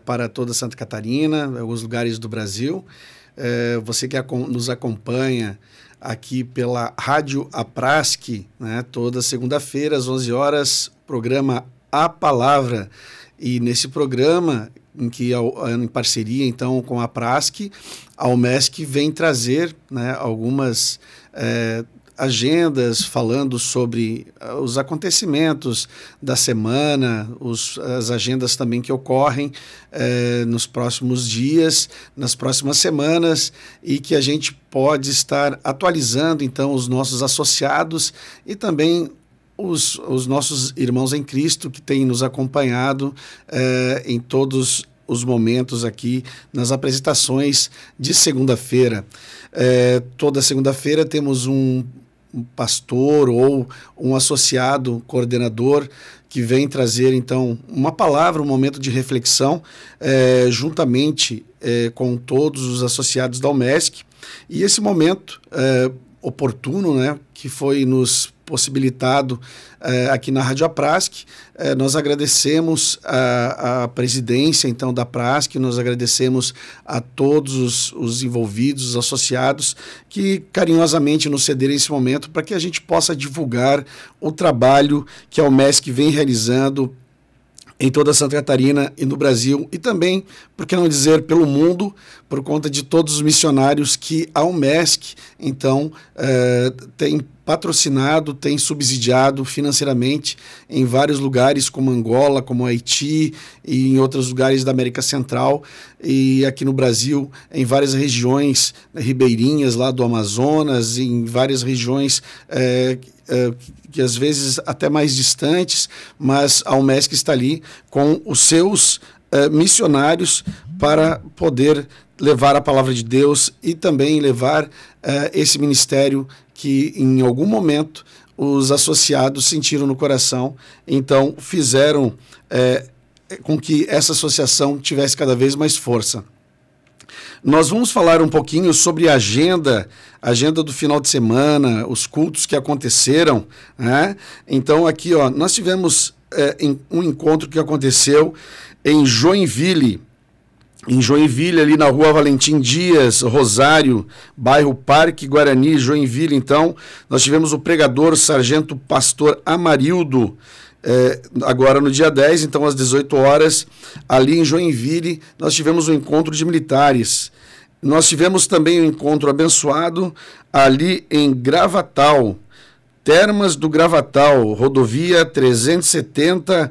para toda Santa Catarina, alguns lugares do Brasil. Você que nos acompanha aqui pela Rádio Aprasc, né, toda segunda-feira às 11 horas, programa A Palavra. E nesse programa, em parceria então com a Aprasc, a UMESC vem trazer, né, algumas agendas falando sobre os acontecimentos da semana, as agendas também que ocorrem nos próximos dias, nas próximas semanas, e que a gente pode estar atualizando então os nossos associados e também os nossos irmãos em Cristo que têm nos acompanhado em todos os momentos aqui nas apresentações de segunda-feira. Toda segunda-feira temos um pastor ou um associado coordenador que vem trazer, então, uma palavra, um momento de reflexão, juntamente com todos os associados da UMESC. E esse momento oportuno, né, que foi nos possibilitado aqui na Rádio Aprasc, nós agradecemos a presidência então da Aprasc, nós agradecemos a todos os envolvidos, os associados, que carinhosamente nos cederem esse momento para que a gente possa divulgar o trabalho que a UMESC vem realizando em toda Santa Catarina e no Brasil, e também, por que não dizer, pelo mundo, por conta de todos os missionários que a UMESC, então, tem patrocinado, tem subsidiado financeiramente em vários lugares, como Angola, como Haiti e em outros lugares da América Central, e aqui no Brasil, em várias regiões ribeirinhas lá do Amazonas, em várias regiões que às vezes até mais distantes, mas a UMESC está ali com os seus missionários para poder levar a palavra de Deus e também levar esse ministério que em algum momento os associados sentiram no coração, então fizeram com que essa associação tivesse cada vez mais força. Nós vamos falar um pouquinho sobre a agenda do final de semana, os cultos que aconteceram, né? Então aqui, ó, nós tivemos um encontro que aconteceu em Joinville, ali na Rua Valentim Dias, Rosário, bairro Parque Guarani, Joinville. Então, nós tivemos o pregador Sargento Pastor Amarildo, agora no dia 10, então às 18 horas, ali em Joinville, nós tivemos um encontro de militares. Nós tivemos também um encontro abençoado ali em Gravatal, Termas do Gravatal, rodovia 370,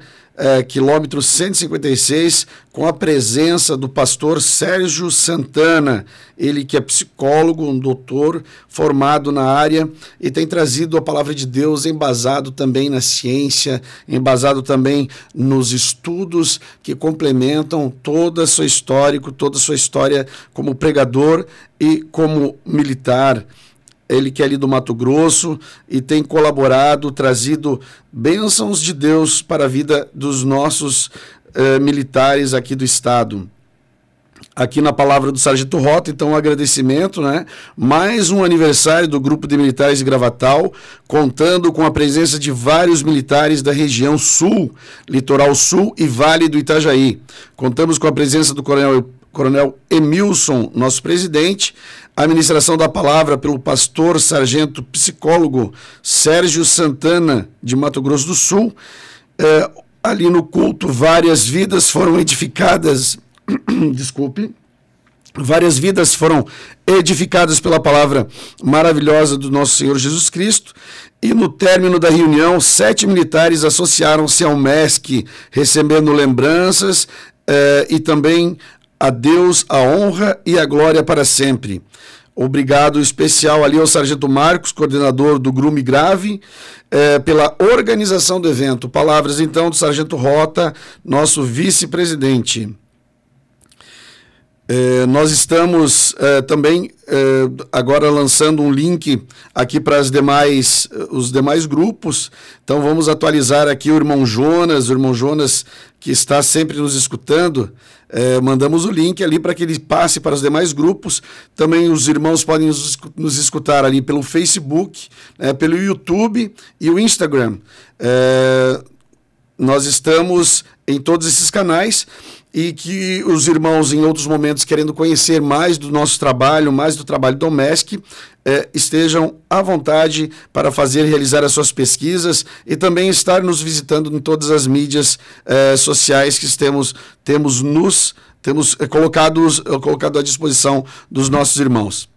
quilômetro 156, com a presença do pastor Sérgio Santana, ele que é psicólogo, um doutor formado na área e tem trazido a palavra de Deus embasado também na ciência, embasado também nos estudos que complementam toda a sua história como pregador e como militar. Ele que é ali do Mato Grosso e tem colaborado, trazido bênçãos de Deus para a vida dos nossos militares aqui do estado. Aqui na palavra do Sargento Rota, então, um agradecimento, né? Mais um aniversário do Grupo de Militares de Gravatal, contando com a presença de vários militares da região sul, Litoral Sul e Vale do Itajaí. Contamos com a presença do Coronel Emilson, nosso presidente, a ministração da palavra pelo pastor sargento psicólogo Sérgio Santana, de Mato Grosso do Sul. Ali no culto, várias vidas foram edificadas, várias vidas foram edificadas pela palavra maravilhosa do nosso Senhor Jesus Cristo. E no término da reunião, 7 militares associaram-se ao MESC, recebendo lembranças e também a Deus a honra e a glória para sempre. Obrigado especial ali ao Sargento Marcos, coordenador do GRUME Grave, pela organização do evento. Palavras então do Sargento Rota, nosso vice-presidente. Nós estamos também agora lançando um link aqui para os demais grupos. Então vamos atualizar aqui o irmão Jonas que está sempre nos escutando. Mandamos o link ali para que ele passe para os demais grupos. Também os irmãos podem nos escutar ali pelo Facebook, pelo YouTube e o Instagram. Nós estamos em todos esses canais e que os irmãos, em outros momentos, querendo conhecer mais do nosso trabalho, mais do trabalho do MESC, estejam à vontade para realizar as suas pesquisas e também estar nos visitando em todas as mídias sociais que temos colocado à disposição dos nossos irmãos.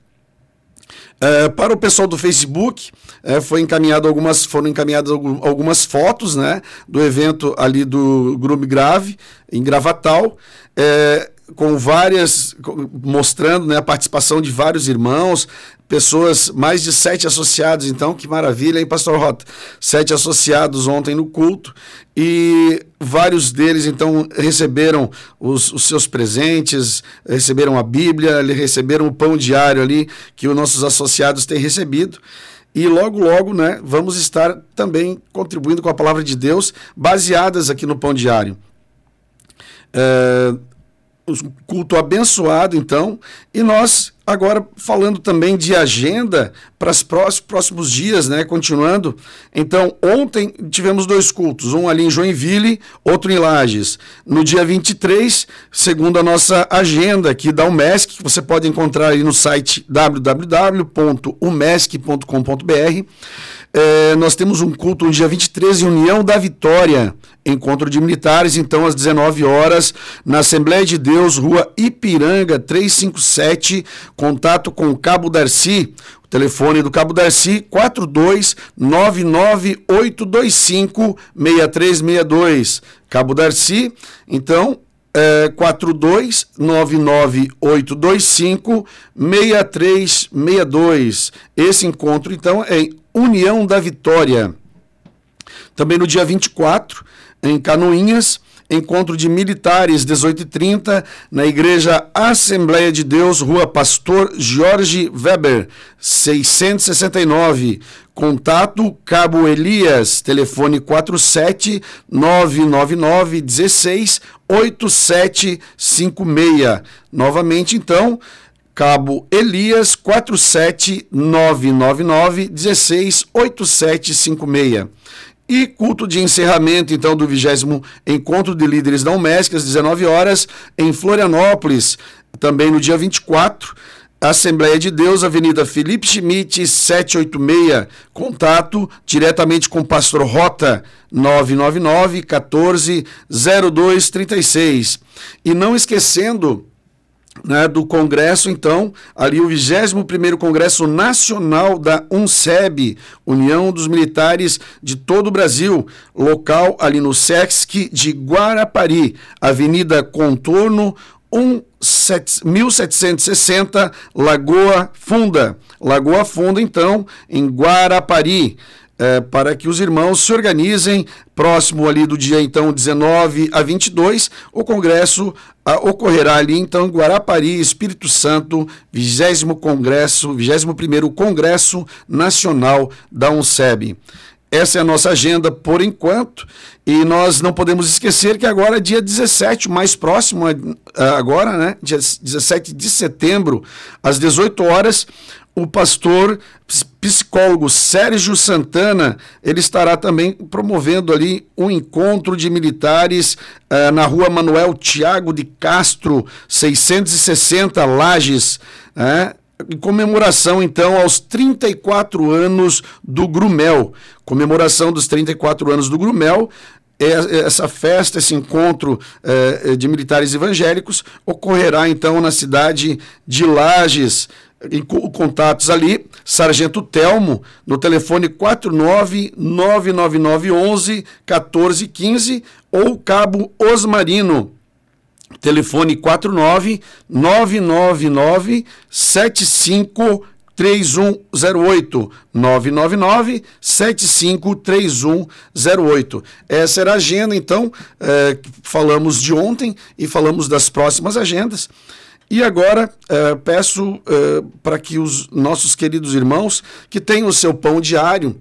Para o pessoal do Facebook, foram encaminhadas algumas fotos, né, do evento ali do Grume Grave, em Gravatal, mostrando, né, a participação de vários irmãos, pessoas, mais de 7 associados, então, que maravilha, hein, Pastor Rota? 7 associados ontem no culto, e vários deles, então, receberam os seus presentes, receberam a Bíblia, receberam o pão diário ali, que os nossos associados têm recebido, e logo, logo, né, vamos estar também contribuindo com a palavra de Deus, baseadas aqui no pão diário. Culto abençoado, então, e nós agora falando também de agenda para os próximos dias, né, continuando. Então, ontem tivemos 2 cultos, um ali em Joinville, outro em Lages. No dia 23, segundo a nossa agenda aqui da UMESC, que você pode encontrar aí no site www.umesc.com.br, nós temos um culto no dia 23 em União da Vitória, encontro de militares, então às 19 horas, na Assembleia de Deus, Rua Ipiranga 357, contato com o Cabo Darcy, o telefone do Cabo Darcy 42998256362, Cabo Darcy, então 42998256362. Esse encontro, então, é em União da Vitória. Também no dia 24, em Canoinhas, encontro de militares, 18h30, na Igreja Assembleia de Deus, Rua Pastor Jorge Weber, 669. Contato Cabo Elias, telefone 47999168756. Novamente, então, Cabo Elias, 47999168756. E culto de encerramento, então, do 20º Encontro de Líderes da UMESC, às 19 horas, em Florianópolis, também no dia 24, Assembleia de Deus, Avenida Felipe Schmidt, 786, contato diretamente com o Pastor Rota, 999-14-0236. E não esquecendo, né, do congresso, então, ali o 21º Congresso Nacional da UNSEB, União dos Militares de todo o Brasil, local ali no SESC de Guarapari, Avenida Contorno 1760, Lagoa Funda, então, em Guarapari, para que os irmãos se organizem. Próximo ali do dia, então, 19 a 22, o congresso ocorrerá ali, então, em Guarapari, Espírito Santo, 21º Congresso Nacional da UNSEB. Essa é a nossa agenda por enquanto, e nós não podemos esquecer que agora é dia 17, mais próximo agora, né, dia 17 de setembro, às 18 horas, o pastor psicólogo Sérgio Santana, ele estará também promovendo ali um encontro de militares na Rua Manuel Tiago de Castro, 660, Lages, em comemoração, então, aos 34 anos do Grumel. Comemoração dos 34 anos do Grumel. Essa festa, esse encontro de militares evangélicos ocorrerá, então, na cidade de Lages. Em contatos ali, Sargento Telmo, no telefone 49999111415, ou Cabo Osmarino, telefone 49999753108, 999-753108. Essa era a agenda, então, falamos de ontem e falamos das próximas agendas. E agora peço para que os nossos queridos irmãos que têm o seu pão diário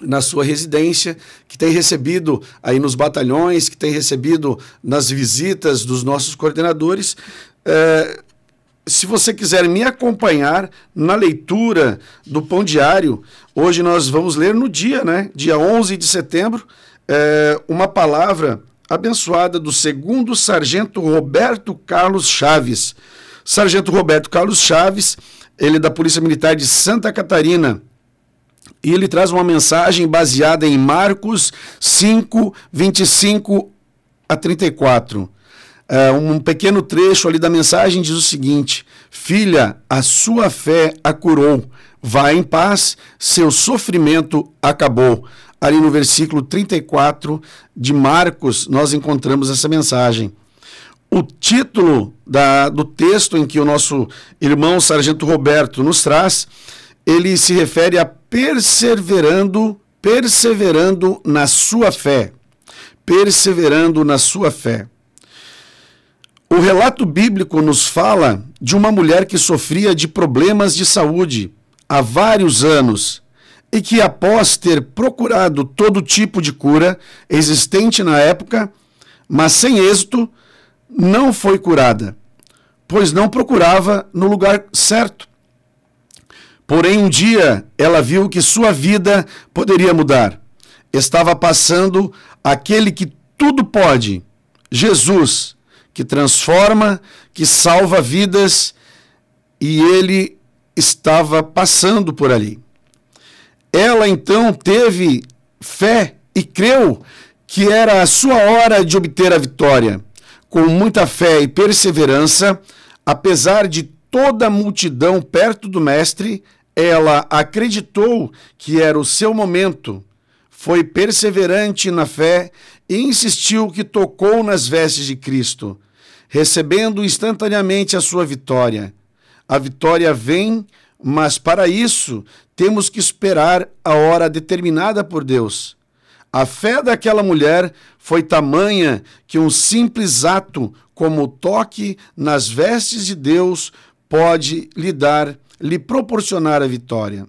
na sua residência, que tem recebido aí nos batalhões, que tem recebido nas visitas dos nossos coordenadores, se você quiser me acompanhar na leitura do pão diário, hoje nós vamos ler no dia, né, dia 11 de setembro, uma palavra abençoada do 2º Sargento Roberto Carlos Chaves. Sargento Roberto Carlos Chaves, ele é da Polícia Militar de Santa Catarina, e ele traz uma mensagem baseada em Marcos 5, 25 a 34. Um pequeno trecho ali da mensagem diz o seguinte: filha, a sua fé a curou, vá em paz, seu sofrimento acabou. Ali no versículo 34 de Marcos, nós encontramos essa mensagem. O título do texto em que o nosso irmão Sargento Roberto nos traz, ele se refere a perseverando na sua fé. Perseverando na sua fé. O relato bíblico nos fala de uma mulher que sofria de problemas de saúde há vários anos e que, após ter procurado todo tipo de cura existente na época, mas sem êxito, não foi curada, pois não procurava no lugar certo. Porém, um dia ela viu que sua vida poderia mudar. Estava passando aquele que tudo pode, Jesus, que transforma, que salva vidas, e ele estava passando por ali. Ela então teve fé e creu que era a sua hora de obter a vitória. Com muita fé e perseverança, apesar de toda a multidão perto do mestre, ela acreditou que era o seu momento. Foi perseverante na fé e insistiu que tocou nas vestes de Cristo, recebendo instantaneamente a sua vitória. A vitória vem, mas para isso temos que esperar a hora determinada por Deus. A fé daquela mulher foi tamanha que um simples ato como o toque nas vestes de Deus pode lhe proporcionar a vitória.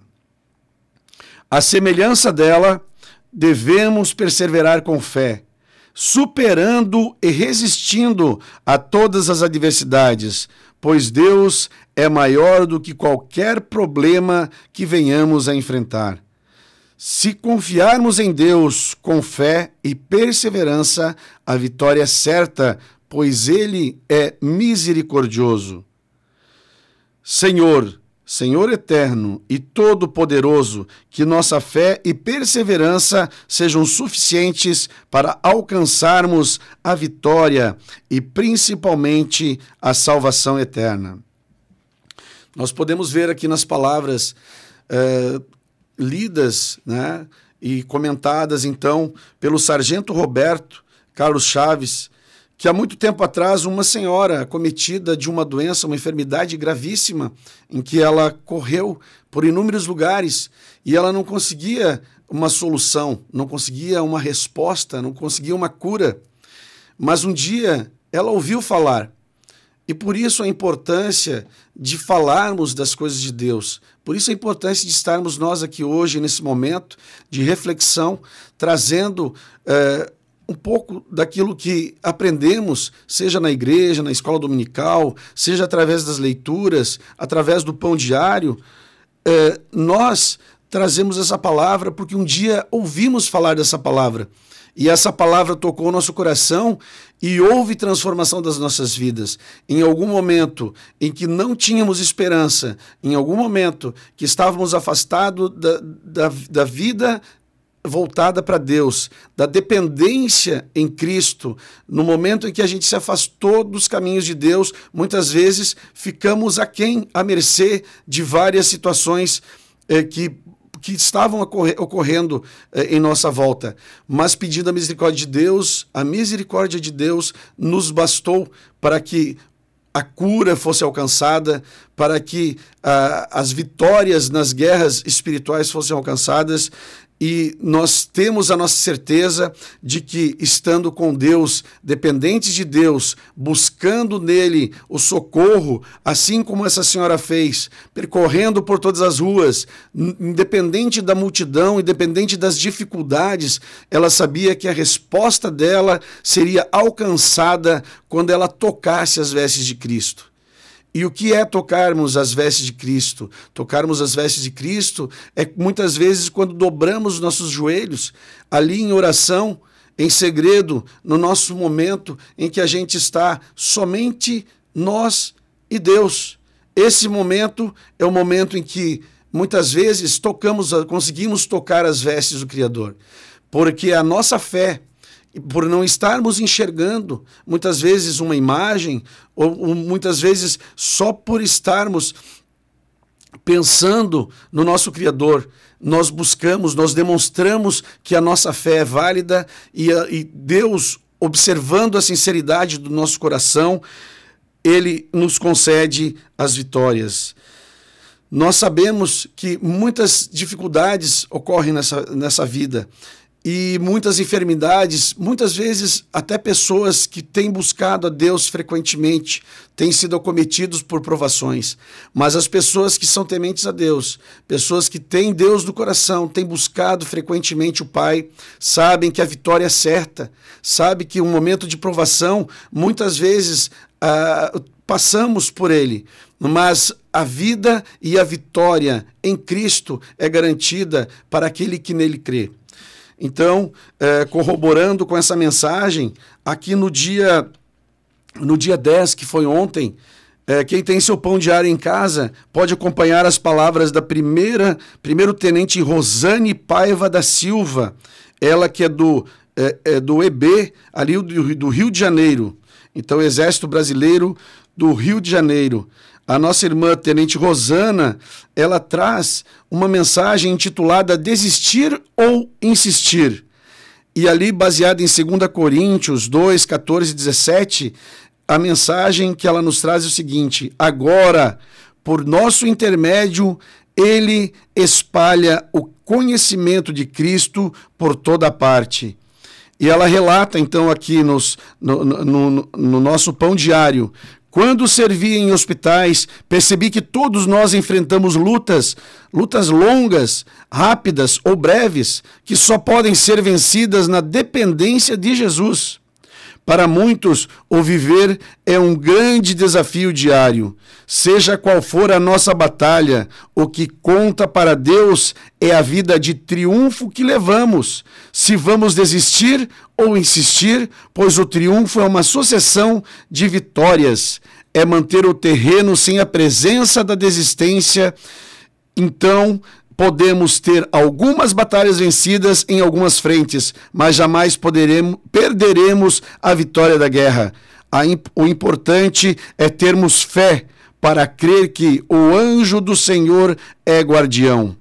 À semelhança dela, devemos perseverar com fé, superando e resistindo a todas as adversidades, pois Deus é maior do que qualquer problema que venhamos a enfrentar. Se confiarmos em Deus com fé e perseverança, a vitória é certa, pois Ele é misericordioso. Senhor eterno e todo-poderoso, que nossa fé e perseverança sejam suficientes para alcançarmos a vitória e principalmente a salvação eterna. Nós podemos ver aqui nas palavras lidas, né, e comentadas então pelo Sargento Roberto Carlos Chaves, que há muito tempo atrás uma senhora acometida de uma doença, uma enfermidade gravíssima, em que ela correu por inúmeros lugares e ela não conseguia uma solução, não conseguia uma resposta, não conseguia uma cura. Mas um dia ela ouviu falar. E por isso a importância de falarmos das coisas de Deus. Por isso a importância de estarmos nós aqui hoje, nesse momento de reflexão, trazendo um pouco daquilo que aprendemos, seja na igreja, na escola dominical, seja através das leituras, através do pão diário. Nós trazemos essa palavra porque um dia ouvimos falar dessa palavra. E essa palavra tocou o nosso coração e houve transformação das nossas vidas. Em algum momento em que não tínhamos esperança, em algum momento que estávamos afastados da vida voltada para Deus, da dependência em Cristo, no momento em que a gente se afastou dos caminhos de Deus, muitas vezes ficamos aquém, à mercê de várias situações que estavam ocorrendo em nossa volta, mas pedindo a misericórdia de Deus nos bastou para que a cura fosse alcançada, para que as vitórias nas guerras espirituais fossem alcançadas. E nós temos a nossa certeza de que, estando com Deus, dependentes de Deus, buscando nele o socorro, assim como essa senhora fez, percorrendo por todas as ruas, independente da multidão, independente das dificuldades, ela sabia que a resposta dela seria alcançada quando ela tocasse as vestes de Cristo. E o que é tocarmos as vestes de Cristo? Tocarmos as vestes de Cristo é muitas vezes quando dobramos nossos joelhos ali em oração, em segredo, no nosso momento em que a gente está somente nós e Deus. Esse momento é o momento em que muitas vezes conseguimos tocar as vestes do Criador, porque a nossa fé, por não estarmos enxergando muitas vezes uma imagem, ou muitas vezes só por estarmos pensando no nosso Criador, nós demonstramos que a nossa fé é válida e Deus, observando a sinceridade do nosso coração, Ele nos concede as vitórias. Nós sabemos que muitas dificuldades ocorrem nessa vida e muitas enfermidades, muitas vezes até pessoas que têm buscado a Deus frequentemente têm sido acometidos por provações. Mas as pessoas que são tementes a Deus, pessoas que têm Deus no coração, têm buscado frequentemente o Pai, sabem que a vitória é certa, sabem que um momento de provação, muitas vezes passamos por ele, mas a vida e a vitória em Cristo é garantida para aquele que nele crê. Então, corroborando com essa mensagem, aqui no dia 10, que foi ontem, quem tem seu pão diário em casa pode acompanhar as palavras da primeiro-tenente Rosane Paiva da Silva, ela que é do EB, ali do Rio de Janeiro. Então, Exército Brasileiro do Rio de Janeiro. A nossa irmã Tenente Rosana, ela traz uma mensagem intitulada Desistir ou Insistir. E ali, baseada em 2 Coríntios 2, 14 e 17, a mensagem que ela nos traz é o seguinte: agora, por nosso intermédio, ele espalha o conhecimento de Cristo por toda parte. E ela relata, então, aqui no nosso pão diário: quando servi em hospitais, percebi que todos nós enfrentamos lutas longas, rápidas ou breves, que só podem ser vencidas na dependência de Jesus. Para muitos, o viver é um grande desafio diário. Seja qual for a nossa batalha, o que conta para Deus é a vida de triunfo que levamos. Se vamos desistir ou insistir, pois o triunfo é uma sucessão de vitórias. É manter o terreno sem a presença da desistência. Então, podemos ter algumas batalhas vencidas em algumas frentes, mas jamais perderemos a vitória da guerra. O importante é termos fé para crer que o anjo do Senhor é guardião.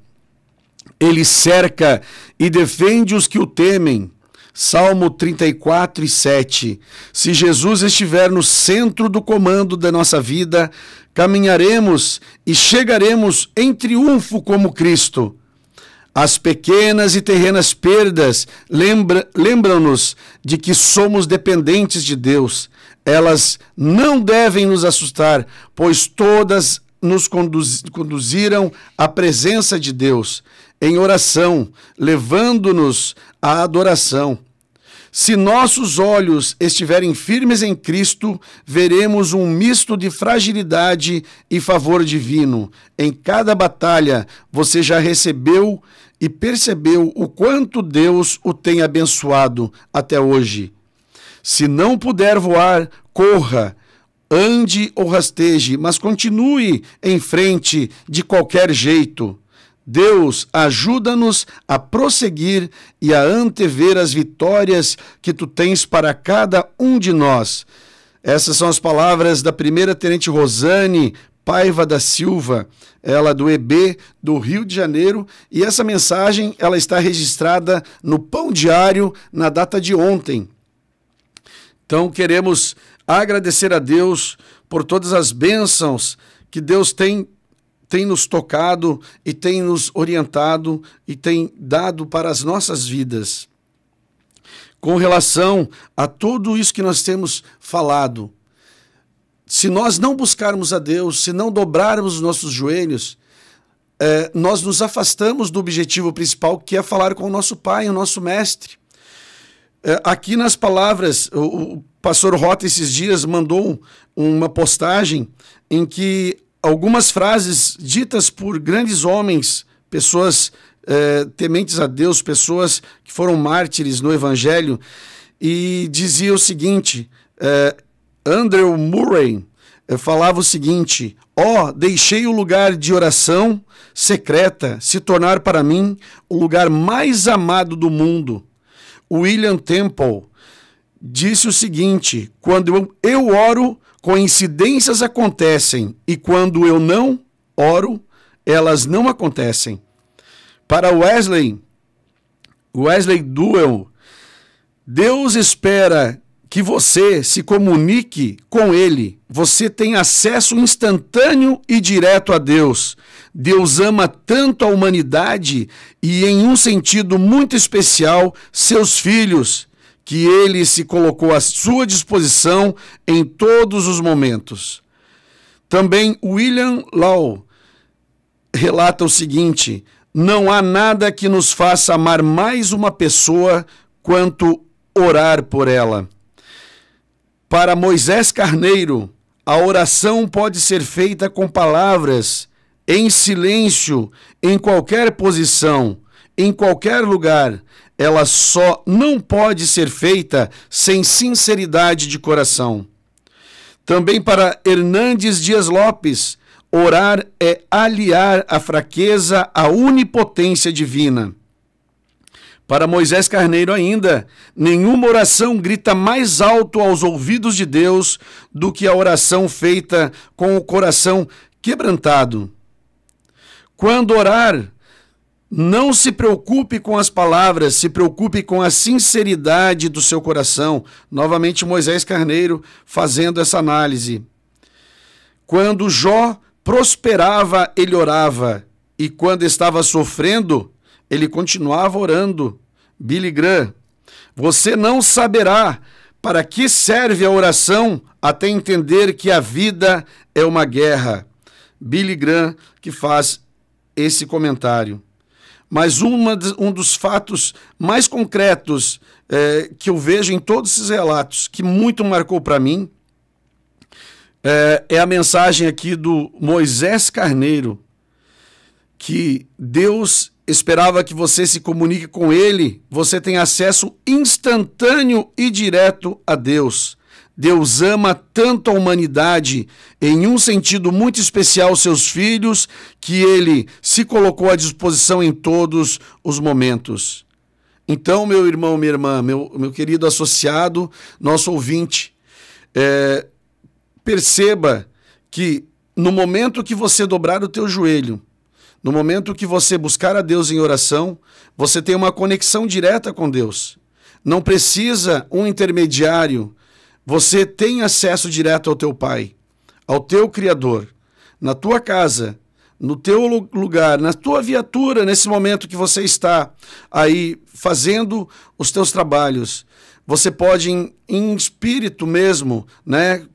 Ele cerca e defende os que o temem. Salmo 34 e 7. Se Jesus estiver no centro do comando da nossa vida, caminharemos e chegaremos em triunfo como Cristo. As pequenas e terrenas perdas lembram-nos de que somos dependentes de Deus. Elas não devem nos assustar, pois todas nos conduziram à presença de Deus, em oração, levando-nos à adoração. Se nossos olhos estiverem firmes em Cristo, veremos um misto de fragilidade e favor divino. Em cada batalha, você já recebeu e percebeu o quanto Deus o tem abençoado até hoje. Se não puder voar, corra, ande ou rasteje, mas continue em frente de qualquer jeito. Deus, ajuda-nos a prosseguir e a antever as vitórias que tu tens para cada um de nós. Essas são as palavras da primeira-tenente Rosane Paiva da Silva, ela do EB do Rio de Janeiro, e essa mensagem ela está registrada no Pão Diário na data de ontem. Então queremos agradecer a Deus por todas as bênçãos que Deus tem nos tocado e tem nos orientado e tem dado para as nossas vidas. Com relação a tudo isso que nós temos falado, se nós não buscarmos a Deus, se não dobrarmos os nossos joelhos, nós nos afastamos do objetivo principal, que é falar com o nosso Pai, o nosso Mestre. Aqui nas palavras, o pastor Rota esses dias mandou uma postagem em que algumas frases ditas por grandes homens, pessoas tementes a Deus, pessoas que foram mártires no Evangelho, e dizia o seguinte, Andrew Murray falava o seguinte: deixei o lugar de oração secreta se tornar para mim o lugar mais amado do mundo. William Temple disse o seguinte: quando eu oro, coincidências acontecem, e quando eu não oro, elas não acontecem. Para Wesley Duell, Deus espera que você se comunique com Ele. Você tem acesso instantâneo e direto a Deus. Deus ama tanto a humanidade e, em um sentido muito especial, seus filhos, que Ele se colocou à sua disposição em todos os momentos. Também William Law relata o seguinte: não há nada que nos faça amar mais uma pessoa quanto orar por ela. Para Moisés Carneiro, a oração pode ser feita com palavras, em silêncio, em qualquer posição, em qualquer lugar. Ela só não pode ser feita sem sinceridade de coração. Também para Hernandes Dias Lopes, orar é aliar a fraqueza à onipotência divina. Para Moisés Carneiro ainda, nenhuma oração grita mais alto aos ouvidos de Deus do que a oração feita com o coração quebrantado. Quando orar, não se preocupe com as palavras, se preocupe com a sinceridade do seu coração. Novamente Moisés Carneiro fazendo essa análise. Quando Jó prosperava, ele orava, e quando estava sofrendo, ele continuava orando. Billy Graham: você não saberá para que serve a oração até entender que a vida é uma guerra. Billy Graham que faz esse comentário. Mas um dos fatos mais concretos que eu vejo em todos esses relatos, que muito marcou para mim, é a mensagem aqui do Moisés Carneiro, que Deus esperava que você se comunique com Ele. Você tem acesso instantâneo e direto a Deus. Deus ama tanto a humanidade, em um sentido muito especial seus filhos, que Ele se colocou à disposição em todos os momentos. Então, meu irmão, minha irmã, meu querido associado, nosso ouvinte, perceba que no momento que você dobrar o teu joelho, no momento que você buscar a Deus em oração, você tem uma conexão direta com Deus. Não precisa um intermediário. Você tem acesso direto ao teu Pai, ao teu Criador, na tua casa, no teu lugar, na tua viatura, nesse momento que você está aí fazendo os teus trabalhos. Você pode, em espírito mesmo, né,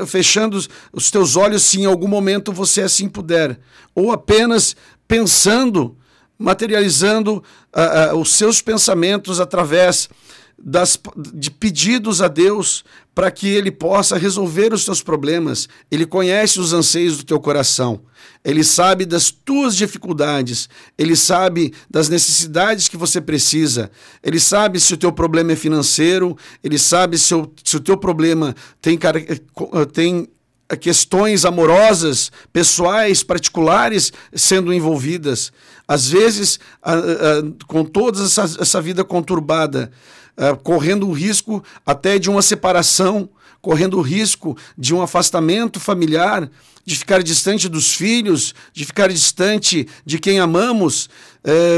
fechando os teus olhos, se em algum momento você assim puder, ou apenas pensando, materializando os seus pensamentos através de pedidos a Deus para que Ele possa resolver os teus problemas. Ele conhece os anseios do teu coração. Ele sabe das tuas dificuldades. Ele sabe das necessidades que você precisa. Ele sabe se o teu problema é financeiro. Ele sabe se o teu problema tem questões amorosas, pessoais, particulares sendo envolvidas. Às vezes, com toda essa vida conturbada, correndo o risco até de uma separação, correndo o risco de um afastamento familiar, de ficar distante dos filhos, de ficar distante de quem amamos,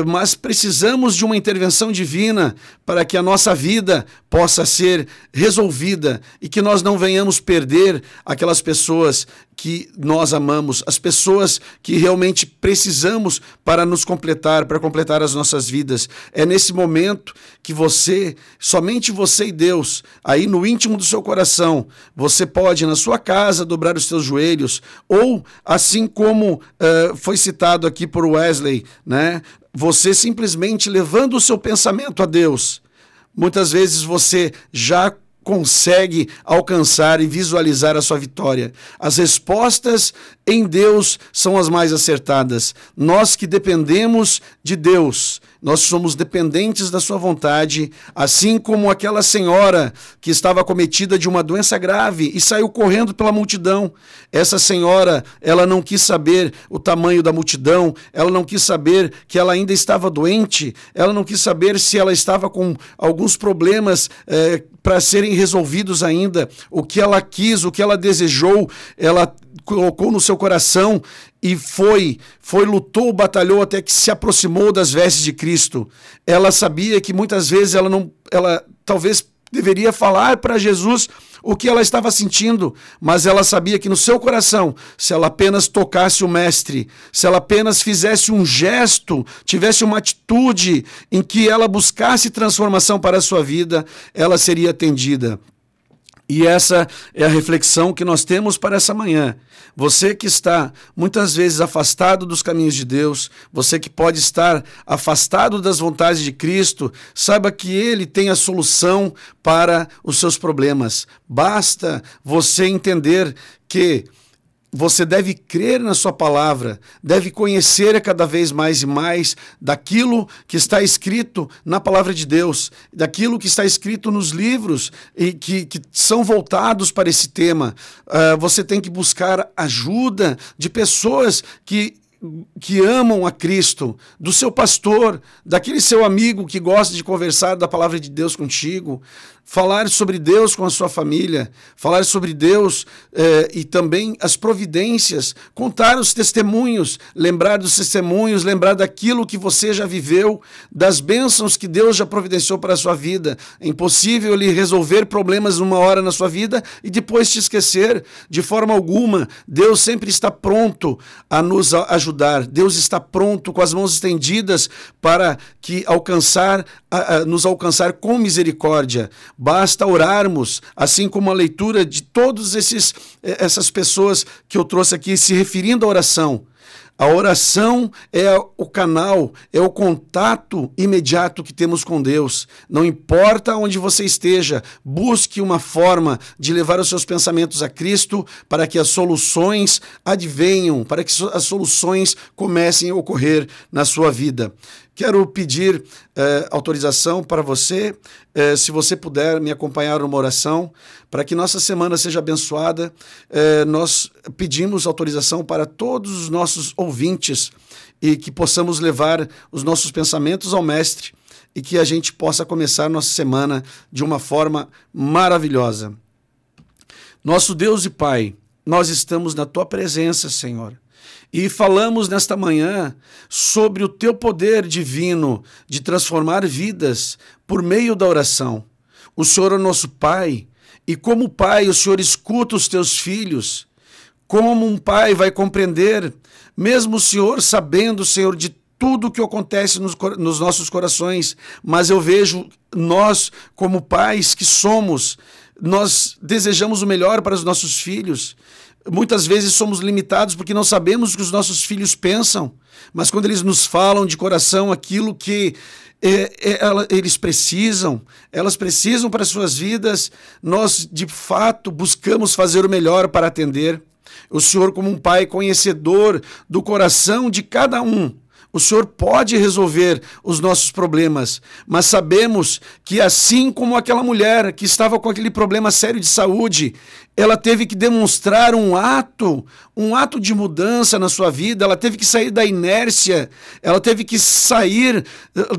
mas precisamos de uma intervenção divina para que a nossa vida possa ser resolvida e que nós não venhamos perder aquelas pessoas que nós amamos, as pessoas que realmente precisamos para nos completar, para completar as nossas vidas. É nesse momento que você, somente você e Deus, aí no íntimo do seu coração, você pode na sua casa dobrar os seus joelhos, ou assim como foi citado aqui por Wesley, né? Você simplesmente levando o seu pensamento a Deus. Muitas vezes você já consegue alcançar e visualizar a sua vitória. As respostas em Deus são as mais acertadas. Nós que dependemos de Deus, nós somos dependentes da sua vontade, assim como aquela senhora que estava acometida de uma doença grave e saiu correndo pela multidão. Essa senhora, ela não quis saber o tamanho da multidão, ela não quis saber que ela ainda estava doente, ela não quis saber se ela estava com alguns problemas para serem resolvidos ainda. O que ela quis, o que ela desejou, ela colocou no seu coração e lutou, batalhou até que se aproximou das vestes de Cristo. Ela sabia que muitas vezes ela talvez deveria falar para Jesus o que ela estava sentindo, mas ela sabia que no seu coração, se ela apenas tocasse o Mestre, se ela apenas fizesse um gesto, tivesse uma atitude em que ela buscasse transformação para a sua vida, ela seria atendida. E essa é a reflexão que nós temos para essa manhã. Você que está muitas vezes afastado dos caminhos de Deus, você que pode estar afastado das vontades de Cristo, saiba que Ele tem a solução para os seus problemas. Basta você entender que você deve crer na sua palavra, deve conhecer cada vez mais e mais daquilo que está escrito na palavra de Deus, daquilo que está escrito nos livros e que são voltados para esse tema. Você tem que buscar ajuda de pessoas que amam a Cristo, do seu pastor, daquele seu amigo que gosta de conversar da palavra de Deus contigo, falar sobre Deus com a sua família, falar sobre Deus e também as providências, contar os testemunhos, lembrar dos testemunhos, lembrar daquilo que você já viveu, das bênçãos que Deus já providenciou para a sua vida. É impossível Ele resolver problemas numa hora na sua vida e depois te esquecer. De forma alguma, Deus sempre está pronto a nos ajudar. Deus está pronto, com as mãos estendidas, para nos alcançar com misericórdia. Basta orarmos, assim como a leitura de todas essas pessoas que eu trouxe aqui se referindo à oração. A oração é o canal, é o contato imediato que temos com Deus. Não importa onde você esteja, busque uma forma de levar os seus pensamentos a Cristo para que as soluções advenham, para que as soluções comecem a ocorrer na sua vida. Quero pedir autorização para você, se você puder me acompanhar numa oração, para que nossa semana seja abençoada. Nós pedimos autorização para todos os nossos ouvintes e que possamos levar os nossos pensamentos ao Mestre e que a gente possa começar nossa semana de uma forma maravilhosa. Nosso Deus e Pai, nós estamos na Tua presença, Senhor. E falamos nesta manhã sobre o Teu poder divino de transformar vidas por meio da oração. O Senhor é o nosso Pai, e como Pai o Senhor escuta os Teus filhos. Como um Pai vai compreender, mesmo o Senhor sabendo, Senhor, de tudo o que acontece nos nossos corações, mas eu vejo nós como pais que somos, nós desejamos o melhor para os nossos filhos. Muitas vezes somos limitados porque não sabemos o que os nossos filhos pensam, mas quando eles nos falam de coração aquilo que elas precisam para as suas vidas, nós de fato buscamos fazer o melhor para atender. O Senhor, como um Pai conhecedor do coração de cada um, o Senhor pode resolver os nossos problemas, mas sabemos que assim como aquela mulher que estava com aquele problema sério de saúde, ela teve que demonstrar um ato de mudança na sua vida, ela teve que sair da inércia, ela teve que sair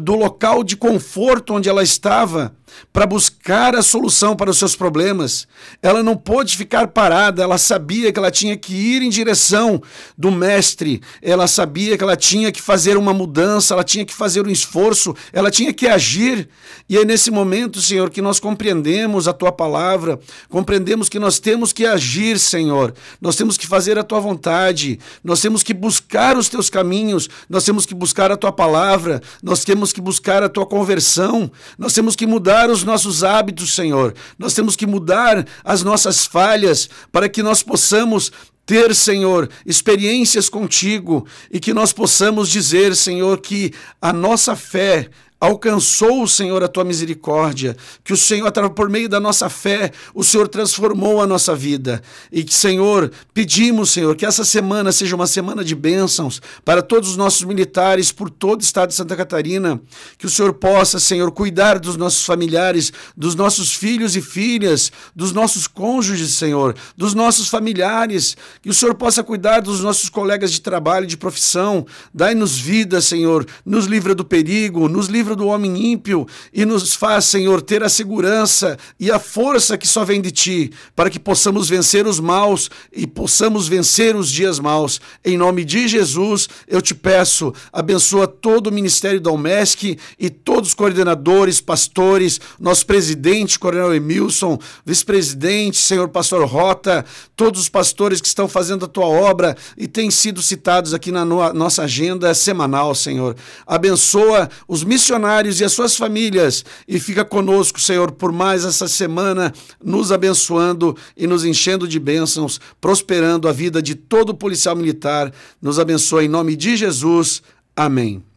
do local de conforto onde ela estava para buscar a solução para os seus problemas. Ela não pôde ficar parada, ela sabia que ela tinha que ir em direção do Mestre, ela sabia que ela tinha que fazer uma mudança, ela tinha que fazer um esforço, ela tinha que agir. E é nesse momento, Senhor, que nós compreendemos a Tua palavra, compreendemos que nós temos que agir, Senhor, nós temos que fazer a Tua vontade, nós temos que buscar os Teus caminhos, nós temos que buscar a Tua palavra, nós temos que buscar a Tua conversão, nós temos que mudar os nossos hábitos, Senhor, nós temos que mudar as nossas falhas para que nós possamos ter, Senhor, experiências contigo e que nós possamos dizer, Senhor, que a nossa fé alcançou, Senhor, a tua misericórdia, que o Senhor, por meio da nossa fé, o Senhor transformou a nossa vida. E que, Senhor, pedimos, Senhor, que essa semana seja uma semana de bênçãos para todos os nossos militares por todo o estado de Santa Catarina. Que o Senhor possa, Senhor, cuidar dos nossos familiares, dos nossos filhos e filhas, dos nossos cônjuges, Senhor, dos nossos familiares. Que o Senhor possa cuidar dos nossos colegas de trabalho, de profissão. Dai-nos vida, Senhor, nos livra do perigo, nos livra do homem ímpio e nos faz, Senhor, ter a segurança e a força que só vem de Ti, para que possamos vencer os maus e possamos vencer os dias maus. Em nome de Jesus, eu te peço, abençoa todo o ministério da UMESC e todos os coordenadores, pastores, nosso presidente, Coronel Emilson, vice-presidente, Senhor Pastor Rota, todos os pastores que estão fazendo a Tua obra e têm sido citados aqui na nossa agenda semanal, Senhor. Abençoa os missionários e as suas famílias e fica conosco, Senhor, por mais essa semana, nos abençoando e nos enchendo de bênçãos, prosperando a vida de todo policial militar. Nos abençoa em nome de Jesus. Amém.